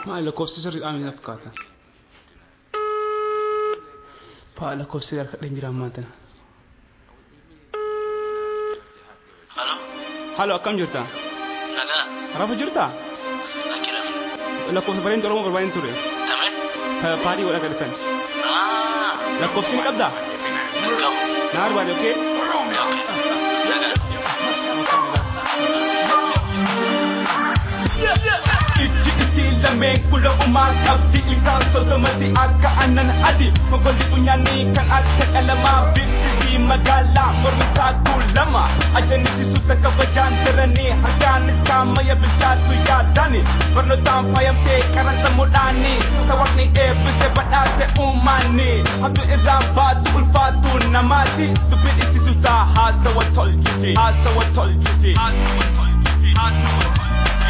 Ma lakkoofsi sirriidhaan ni fakkaata. Paa lakkoofsi harkadhaan jira ammaa tana. Halo, akkam jirta? Nagaa. Rafa jirta? Akira. Lakkoofsa bareedin Oromoo barbaadin ture. Tame? Paadii godha gadisan. Lakkoofsi ni qabdaa? Qabu. Na barbaade, okee? Nagaa. Ijji isii lameen kula umaa qabdi ilkaan sodomasi akka aannan adi mogolli funyaanii kan akka qalamaa bifti magaalaa mormitaa kuulama ajanisisu takka kabajaan tiranii harkaanis kaamaya bilchaatu yaadani barnootaan faayamtee qara sammuudhaanii tawaqni eebbise badhaase uumaani habdu irraan baatu ulfaatu namaati dubbiin isisu taa haasawa tolchiti haasawa tolchiti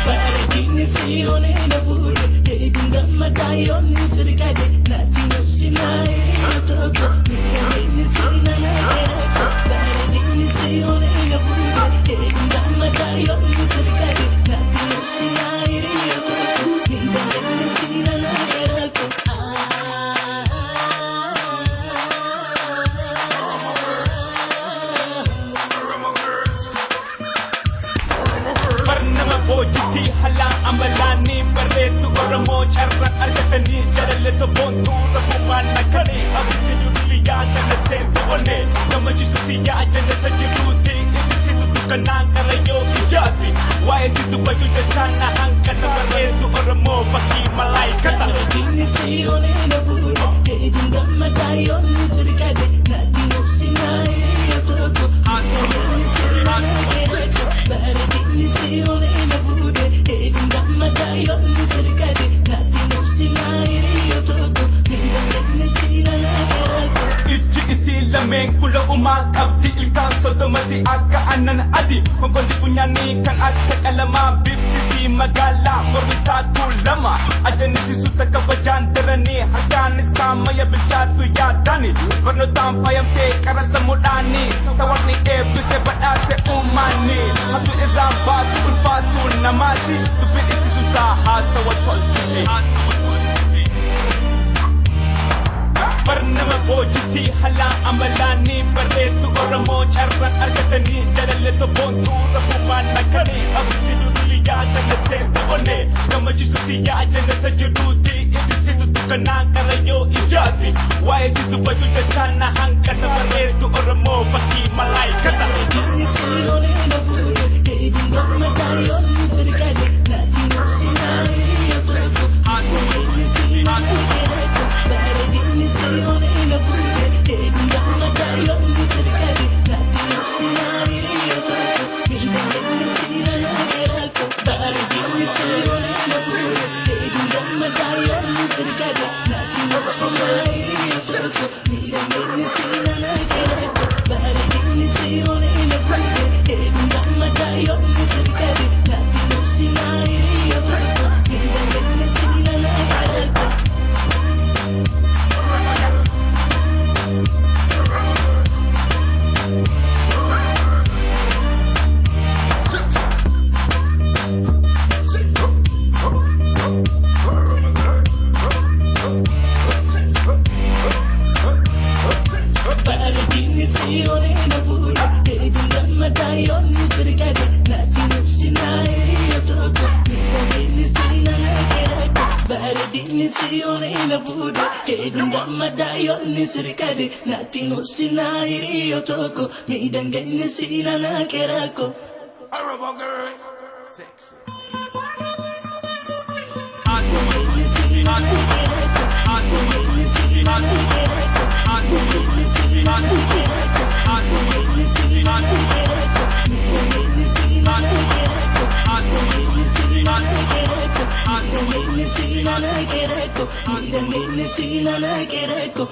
Paradini si onena bude, edinda madayoni sirikade, natino sinai otoko, paradini si nanakera, paradini si onena bude, edinda madayoni sirikade, natino sinai otoko, paradini si nanakera ko. Barnama bojiti hala amalani barretu Oromoo carraan argatanii jaalalleeto boontuu rafumaan nakani abiddi dudliyaa jala seente onne gammachiisu siyyaa jannata jirruuti ibsitu dukkanaan karayyoo ijaati waa'ee situ bayyuu jechaan na hankata barreetu Oromoo fakkii malaayikata. Paradini si onena bude, edinda madayoni sirikade, natino sinai otoko, paradini si nanakera ko. Paradini si onena bude, edinda madayoni sirikade, natino sinai otoko, paradini si nanakera ko. Ijji isii lameen kula umaa qabdi ilkaan sodomasi akka aannan adi mogolli funyaanii kan akka qalamaa bifti magaalaa mormitaa kuulama ajanisisu takka kabajaan tiranii harkaanis kaamaya bilchaatu yaadani barnootaan faayamtee qara sammuudhaanii tawaqni eebbise badhaase uumaani habdu irraan baatu ulfaatu namaati dubbiin isisu taa haasawa tolchiti Barnama bojiti hala amalani barreetu Oromoo carraan argatanii jaalalleeto boontuu rafumaan nakani abiddi dudliyaa jala seente onne gammachiisu siyyaa jannata jirruuti ibsitu dukkanaan karayyoo ijaati waa'ee situ bayyuu jechaan na hankata barreetu Oromoo fakkii malaayikata. Paradini si onena bude, edinda madayoni sirikade, natino sinai otoko, paradini si nanakera ko. Paradini si onena bude, edinda madayoni sirikade, natino sinai otoko, paradini si nanakera ko. Paradini si onena bude, edinda madayoni sirikade, natino sinai otoko, paradini si nanakera ko. Paradini si onena bude, edinda madayoni sirikade, natino sinai otoko, paradini si nanakera ko. Paradini si onena bude, edinda madayoni sirikade, natino sinai otoko, paradini si nanakera ko. Paradini si onena bude, edinda madayoni sirikade, natino sinai otoko, midangani si nanakera ko. Arabo girls, sexy. Paradini si nanakera ko. Paradini si nanakera ko. Paradini si nanakera ko. Paradini si nanakera ko. Paradini si nanakera ko. Paradini si nanakera ko. Paradini si nanakera ko. Paradini si nanakera ko.